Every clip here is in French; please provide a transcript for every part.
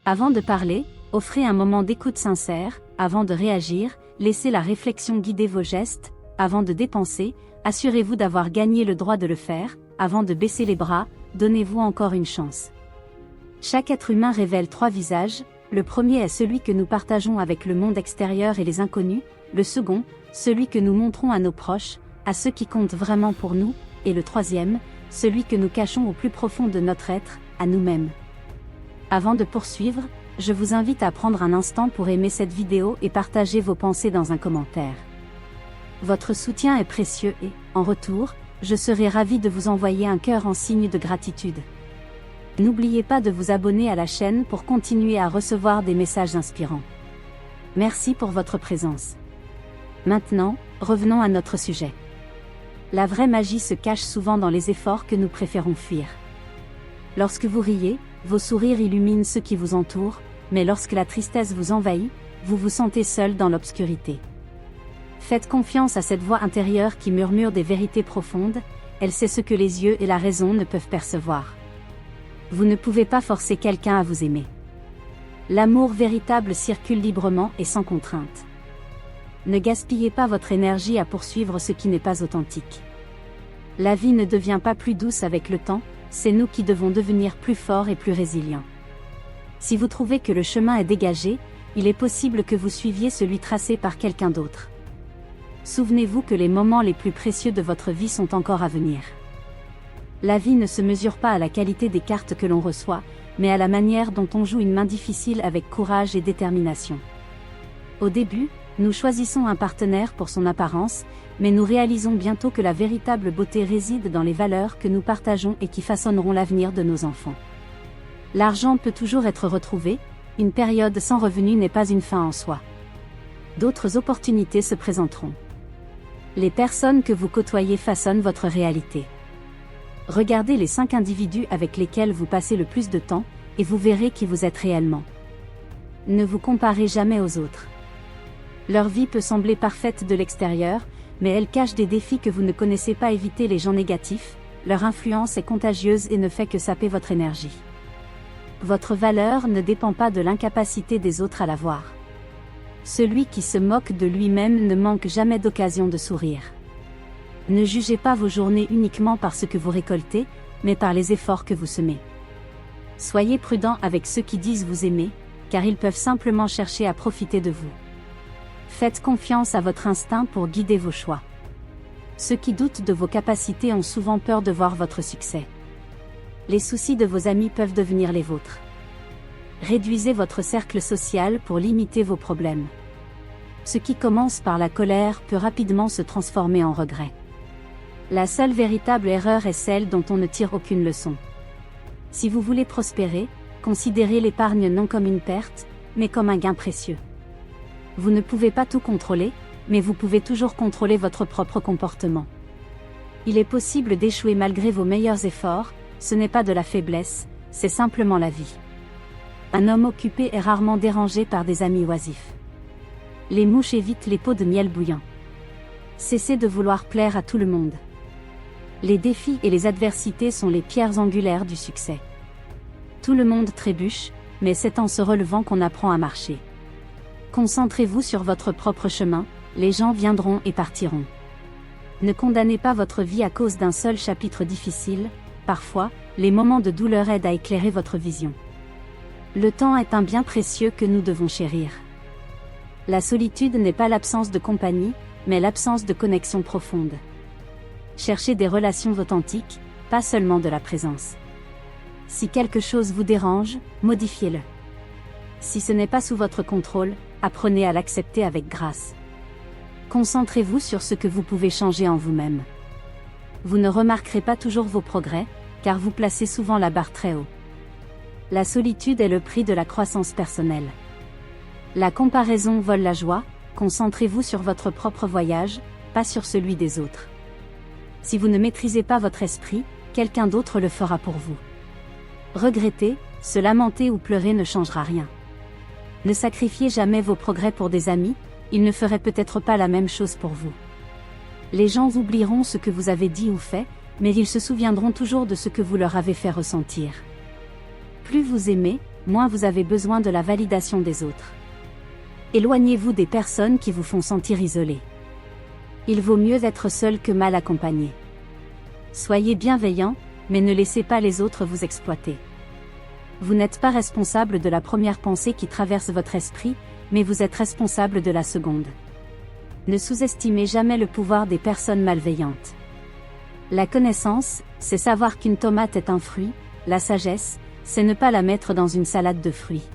Avant de parler, offrez un moment d'écoute sincère. Avant de réagir, laissez la réflexion guider vos gestes. Avant de dépenser, assurez-vous d'avoir gagné le droit de le faire. Avant de baisser les bras, donnez-vous encore une chance. Chaque être humain révèle 3 visages. Le premier est celui que nous partageons avec le monde extérieur et les inconnus. Le second, celui que nous montrons à nos proches, à ceux qui comptent vraiment pour nous. Et le troisième, celui que nous cachons au plus profond de notre être, à nous-mêmes. Avant de poursuivre, je vous invite à prendre un instant pour aimer cette vidéo et partager vos pensées dans un commentaire. Votre soutien est précieux et, en retour, je serai ravi de vous envoyer un cœur en signe de gratitude. N'oubliez pas de vous abonner à la chaîne pour continuer à recevoir des messages inspirants. Merci pour votre présence. Maintenant, revenons à notre sujet. La vraie magie se cache souvent dans les efforts que nous préférons fuir. Lorsque vous riez, vos sourires illuminent ceux qui vous entourent, mais lorsque la tristesse vous envahit, vous vous sentez seul dans l'obscurité. Faites confiance à cette voix intérieure qui murmure des vérités profondes, elle sait ce que les yeux et la raison ne peuvent percevoir. Vous ne pouvez pas forcer quelqu'un à vous aimer. L'amour véritable circule librement et sans contrainte. Ne gaspillez pas votre énergie à poursuivre ce qui n'est pas authentique. La vie ne devient pas plus douce avec le temps, c'est nous qui devons devenir plus forts et plus résilients. Si vous trouvez que le chemin est dégagé, il est possible que vous suiviez celui tracé par quelqu'un d'autre. Souvenez-vous que les moments les plus précieux de votre vie sont encore à venir. La vie ne se mesure pas à la qualité des cartes que l'on reçoit, mais à la manière dont on joue une main difficile avec courage et détermination. Au début, nous choisissons un partenaire pour son apparence, mais nous réalisons bientôt que la véritable beauté réside dans les valeurs que nous partageons et qui façonneront l'avenir de nos enfants. L'argent peut toujours être retrouvé, une période sans revenu n'est pas une fin en soi. D'autres opportunités se présenteront. Les personnes que vous côtoyez façonnent votre réalité. Regardez les 5 individus avec lesquels vous passez le plus de temps, et vous verrez qui vous êtes réellement. Ne vous comparez jamais aux autres. Leur vie peut sembler parfaite de l'extérieur, mais elle cache des défis que vous ne connaissez pas. Évitez les gens négatifs, leur influence est contagieuse et ne fait que saper votre énergie. Votre valeur ne dépend pas de l'incapacité des autres à la voir. Celui qui se moque de lui-même ne manque jamais d'occasion de sourire. Ne jugez pas vos journées uniquement par ce que vous récoltez, mais par les efforts que vous semez. Soyez prudent avec ceux qui disent vous aimer, car ils peuvent simplement chercher à profiter de vous. Faites confiance à votre instinct pour guider vos choix. Ceux qui doutent de vos capacités ont souvent peur de voir votre succès. Les soucis de vos amis peuvent devenir les vôtres. Réduisez votre cercle social pour limiter vos problèmes. Ce qui commence par la colère peut rapidement se transformer en regret. La seule véritable erreur est celle dont on ne tire aucune leçon. Si vous voulez prospérer, considérez l'épargne non comme une perte, mais comme un gain précieux. Vous ne pouvez pas tout contrôler, mais vous pouvez toujours contrôler votre propre comportement. Il est possible d'échouer malgré vos meilleurs efforts, ce n'est pas de la faiblesse, c'est simplement la vie. Un homme occupé est rarement dérangé par des amis oisifs. Les mouches évitent les pots de miel bouillant. Cessez de vouloir plaire à tout le monde. Les défis et les adversités sont les pierres angulaires du succès. Tout le monde trébuche, mais c'est en se relevant qu'on apprend à marcher. Concentrez-vous sur votre propre chemin, les gens viendront et partiront. Ne condamnez pas votre vie à cause d'un seul chapitre difficile, parfois, les moments de douleur aident à éclairer votre vision. Le temps est un bien précieux que nous devons chérir. La solitude n'est pas l'absence de compagnie, mais l'absence de connexion profonde. Cherchez des relations authentiques, pas seulement de la présence. Si quelque chose vous dérange, modifiez-le. Si ce n'est pas sous votre contrôle, apprenez à l'accepter avec grâce. Concentrez-vous sur ce que vous pouvez changer en vous-même. Vous ne remarquerez pas toujours vos progrès, car vous placez souvent la barre très haut. La solitude est le prix de la croissance personnelle. La comparaison vole la joie, concentrez-vous sur votre propre voyage, pas sur celui des autres. Si vous ne maîtrisez pas votre esprit, quelqu'un d'autre le fera pour vous. Regretter, se lamenter ou pleurer ne changera rien. Ne sacrifiez jamais vos progrès pour des amis, ils ne feraient peut-être pas la même chose pour vous. Les gens oublieront ce que vous avez dit ou fait, mais ils se souviendront toujours de ce que vous leur avez fait ressentir. Plus vous aimez, moins vous avez besoin de la validation des autres. Éloignez-vous des personnes qui vous font sentir isolé. Il vaut mieux être seul que mal accompagné. Soyez bienveillant, mais ne laissez pas les autres vous exploiter. Vous n'êtes pas responsable de la première pensée qui traverse votre esprit, mais vous êtes responsable de la seconde. Ne sous-estimez jamais le pouvoir des personnes malveillantes. La connaissance, c'est savoir qu'une tomate est un fruit, la sagesse, c'est ne pas la mettre dans une salade de fruits.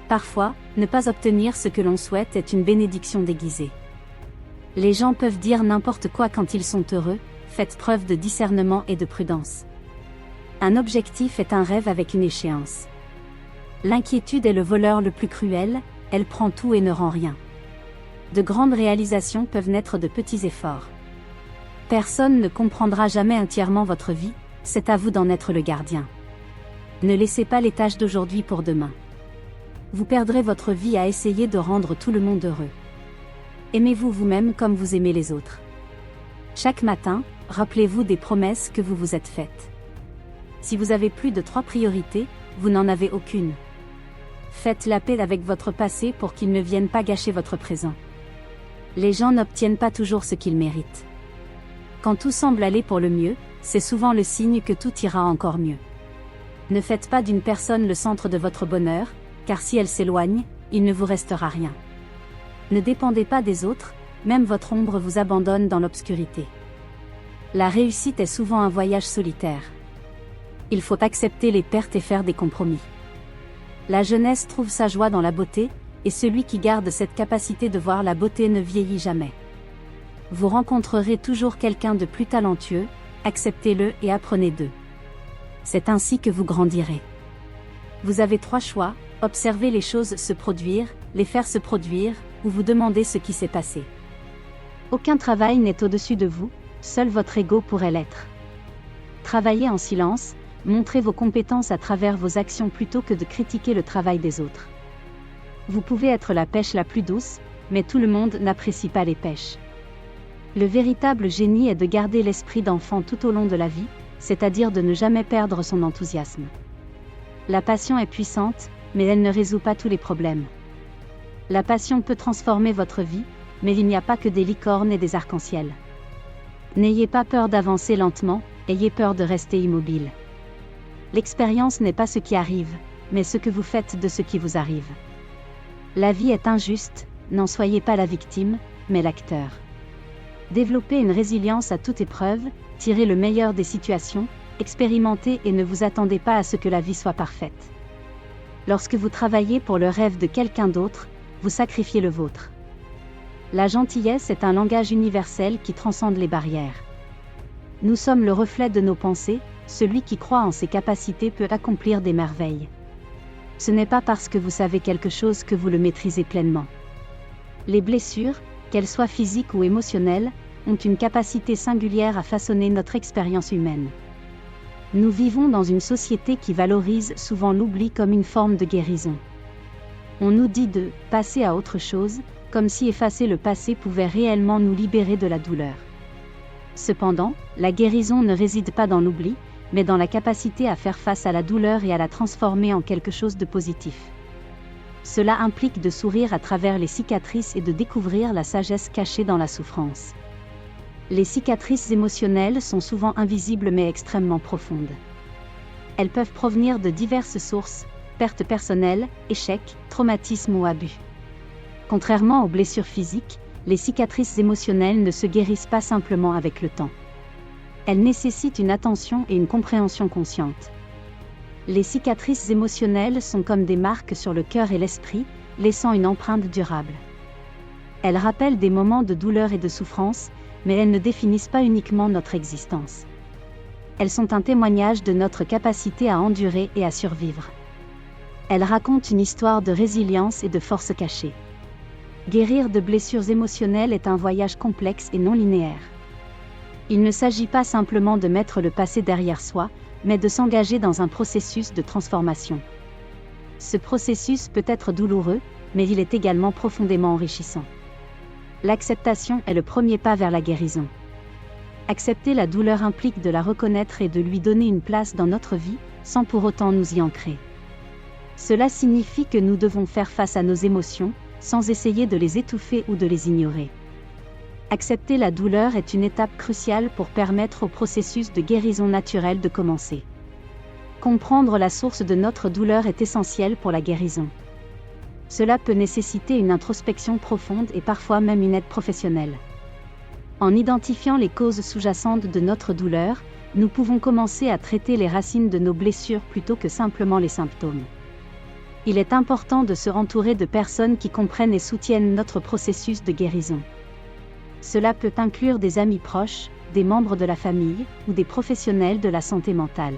Parfois, ne pas obtenir ce que l'on souhaite est une bénédiction déguisée. Les gens peuvent dire n'importe quoi quand ils sont heureux, faites preuve de discernement et de prudence. Un objectif est un rêve avec une échéance. L'inquiétude est le voleur le plus cruel, elle prend tout et ne rend rien. De grandes réalisations peuvent naître de petits efforts. Personne ne comprendra jamais entièrement votre vie, c'est à vous d'en être le gardien. Ne laissez pas les tâches d'aujourd'hui pour demain. Vous perdrez votre vie à essayer de rendre tout le monde heureux. Aimez-vous vous-même comme vous aimez les autres. Chaque matin, rappelez-vous des promesses que vous vous êtes faites. Si vous avez plus de 3 priorités, vous n'en avez aucune. Faites la paix avec votre passé pour qu'il ne vienne pas gâcher votre présent. Les gens n'obtiennent pas toujours ce qu'ils méritent. Quand tout semble aller pour le mieux, c'est souvent le signe que tout ira encore mieux. Ne faites pas d'une personne le centre de votre bonheur, car si elle s'éloigne, il ne vous restera rien. Ne dépendez pas des autres, même votre ombre vous abandonne dans l'obscurité. La réussite est souvent un voyage solitaire. Il faut accepter les pertes et faire des compromis. La jeunesse trouve sa joie dans la beauté, et celui qui garde cette capacité de voir la beauté ne vieillit jamais. Vous rencontrerez toujours quelqu'un de plus talentueux, acceptez-le et apprenez d'eux. C'est ainsi que vous grandirez. Vous avez 3 choix, observer les choses se produire, les faire se produire, ou vous demander ce qui s'est passé. Aucun travail n'est au-dessus de vous, seul votre ego pourrait l'être. Travaillez en silence, montrez vos compétences à travers vos actions plutôt que de critiquer le travail des autres. Vous pouvez être la pêche la plus douce, mais tout le monde n'apprécie pas les pêches. Le véritable génie est de garder l'esprit d'enfant tout au long de la vie, c'est-à-dire de ne jamais perdre son enthousiasme. La passion est puissante, mais elle ne résout pas tous les problèmes. La passion peut transformer votre vie, mais il n'y a pas que des licornes et des arcs-en-ciel. N'ayez pas peur d'avancer lentement, ayez peur de rester immobile. L'expérience n'est pas ce qui arrive, mais ce que vous faites de ce qui vous arrive. La vie est injuste, n'en soyez pas la victime, mais l'acteur. Développez une résilience à toute épreuve, tirez le meilleur des situations, expérimentez et ne vous attendez pas à ce que la vie soit parfaite. Lorsque vous travaillez pour le rêve de quelqu'un d'autre, vous sacrifiez le vôtre. La gentillesse est un langage universel qui transcende les barrières. Nous sommes le reflet de nos pensées, celui qui croit en ses capacités peut accomplir des merveilles. Ce n'est pas parce que vous savez quelque chose que vous le maîtrisez pleinement. Les blessures, qu'elles soient physiques ou émotionnelles, ont une capacité singulière à façonner notre expérience humaine. Nous vivons dans une société qui valorise souvent l'oubli comme une forme de guérison. On nous dit de « passer à autre chose », comme si effacer le passé pouvait réellement nous libérer de la douleur. Cependant, la guérison ne réside pas dans l'oubli, mais dans la capacité à faire face à la douleur et à la transformer en quelque chose de positif. Cela implique de sourire à travers les cicatrices et de découvrir la sagesse cachée dans la souffrance. Les cicatrices émotionnelles sont souvent invisibles mais extrêmement profondes. Elles peuvent provenir de diverses sources, pertes personnelles, échecs, traumatismes ou abus. Contrairement aux blessures physiques, les cicatrices émotionnelles ne se guérissent pas simplement avec le temps. Elles nécessitent une attention et une compréhension consciente. Les cicatrices émotionnelles sont comme des marques sur le cœur et l'esprit, laissant une empreinte durable. Elles rappellent des moments de douleur et de souffrance, mais elles ne définissent pas uniquement notre existence. Elles sont un témoignage de notre capacité à endurer et à survivre. Elles racontent une histoire de résilience et de force cachée. Guérir de blessures émotionnelles est un voyage complexe et non linéaire. Il ne s'agit pas simplement de mettre le passé derrière soi, mais de s'engager dans un processus de transformation. Ce processus peut être douloureux, mais il est également profondément enrichissant. L'acceptation est le premier pas vers la guérison. Accepter la douleur implique de la reconnaître et de lui donner une place dans notre vie, sans pour autant nous y ancrer. Cela signifie que nous devons faire face à nos émotions, sans essayer de les étouffer ou de les ignorer. Accepter la douleur est une étape cruciale pour permettre au processus de guérison naturelle de commencer. Comprendre la source de notre douleur est essentiel pour la guérison. Cela peut nécessiter une introspection profonde et parfois même une aide professionnelle. En identifiant les causes sous-jacentes de notre douleur, nous pouvons commencer à traiter les racines de nos blessures plutôt que simplement les symptômes. Il est important de se entourer de personnes qui comprennent et soutiennent notre processus de guérison. Cela peut inclure des amis proches, des membres de la famille, ou des professionnels de la santé mentale.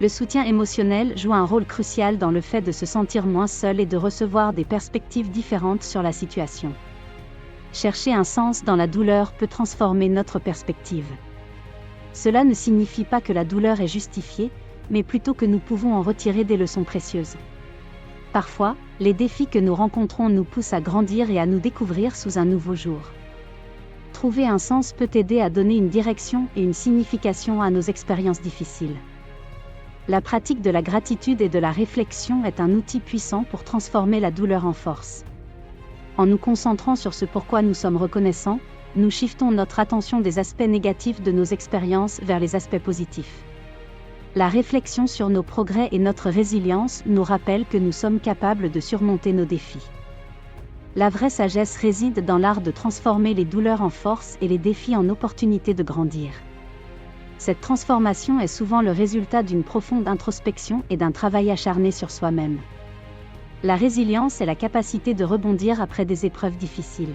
Le soutien émotionnel joue un rôle crucial dans le fait de se sentir moins seul et de recevoir des perspectives différentes sur la situation. Chercher un sens dans la douleur peut transformer notre perspective. Cela ne signifie pas que la douleur est justifiée, mais plutôt que nous pouvons en retirer des leçons précieuses. Parfois, les défis que nous rencontrons nous poussent à grandir et à nous découvrir sous un nouveau jour. Trouver un sens peut aider à donner une direction et une signification à nos expériences difficiles. La pratique de la gratitude et de la réflexion est un outil puissant pour transformer la douleur en force. En nous concentrant sur ce pourquoi nous sommes reconnaissants, nous shiftons notre attention des aspects négatifs de nos expériences vers les aspects positifs. La réflexion sur nos progrès et notre résilience nous rappelle que nous sommes capables de surmonter nos défis. La vraie sagesse réside dans l'art de transformer les douleurs en force et les défis en opportunités de grandir. Cette transformation est souvent le résultat d'une profonde introspection et d'un travail acharné sur soi-même. La résilience est la capacité de rebondir après des épreuves difficiles.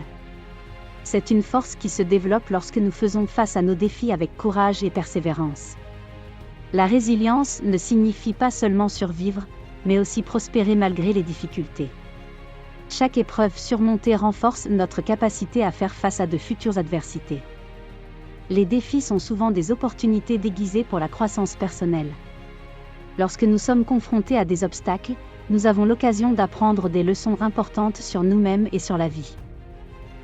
C'est une force qui se développe lorsque nous faisons face à nos défis avec courage et persévérance. La résilience ne signifie pas seulement survivre, mais aussi prospérer malgré les difficultés. Chaque épreuve surmontée renforce notre capacité à faire face à de futures adversités. Les défis sont souvent des opportunités déguisées pour la croissance personnelle. Lorsque nous sommes confrontés à des obstacles, nous avons l'occasion d'apprendre des leçons importantes sur nous-mêmes et sur la vie.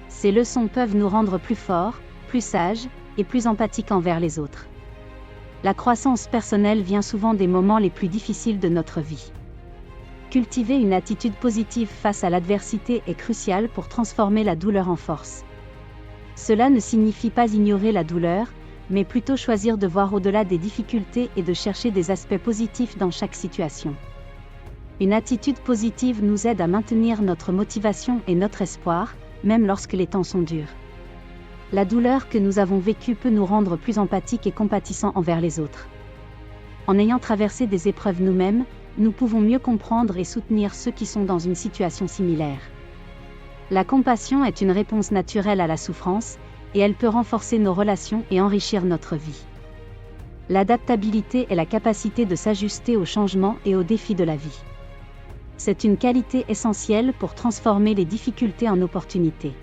Ces leçons peuvent nous rendre plus forts, plus sages, et plus empathiques envers les autres. La croissance personnelle vient souvent des moments les plus difficiles de notre vie. Cultiver une attitude positive face à l'adversité est crucial pour transformer la douleur en force. Cela ne signifie pas ignorer la douleur, mais plutôt choisir de voir au-delà des difficultés et de chercher des aspects positifs dans chaque situation. Une attitude positive nous aide à maintenir notre motivation et notre espoir, même lorsque les temps sont durs. La douleur que nous avons vécue peut nous rendre plus empathiques et compatissants envers les autres. En ayant traversé des épreuves nous-mêmes, nous pouvons mieux comprendre et soutenir ceux qui sont dans une situation similaire. La compassion est une réponse naturelle à la souffrance, et elle peut renforcer nos relations et enrichir notre vie. L'adaptabilité est la capacité de s'ajuster aux changements et aux défis de la vie. C'est une qualité essentielle pour transformer les difficultés en opportunités.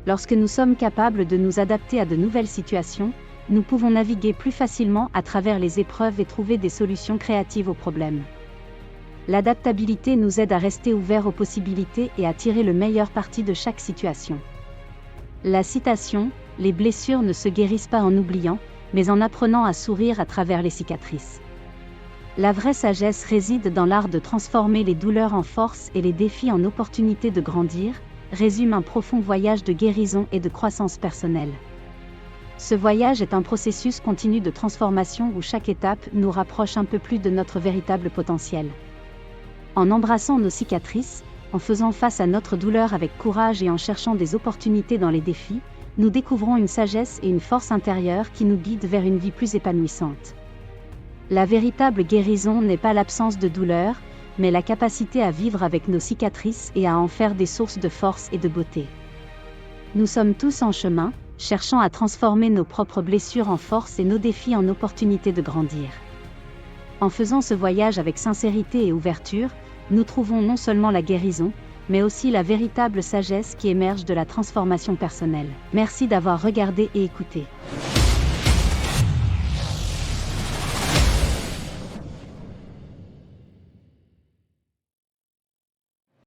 Lorsque nous sommes capables de nous adapter à de nouvelles situations, nous pouvons naviguer plus facilement à travers les épreuves et trouver des solutions créatives aux problèmes. L'adaptabilité nous aide à rester ouverts aux possibilités et à tirer le meilleur parti de chaque situation. La citation « Les blessures ne se guérissent pas en oubliant, mais en apprenant à sourire à travers les cicatrices ». La vraie sagesse réside dans l'art de transformer les douleurs en force et les défis en opportunités de grandir, résume un profond voyage de guérison et de croissance personnelle. Ce voyage est un processus continu de transformation où chaque étape nous rapproche un peu plus de notre véritable potentiel. En embrassant nos cicatrices, en faisant face à notre douleur avec courage et en cherchant des opportunités dans les défis, nous découvrons une sagesse et une force intérieure qui nous guident vers une vie plus épanouissante. La véritable guérison n'est pas l'absence de douleur, mais la capacité à vivre avec nos cicatrices et à en faire des sources de force et de beauté. Nous sommes tous en chemin, cherchant à transformer nos propres blessures en force et nos défis en opportunités de grandir. En faisant ce voyage avec sincérité et ouverture, nous trouvons non seulement la guérison, mais aussi la véritable sagesse qui émerge de la transformation personnelle. Merci d'avoir regardé et écouté.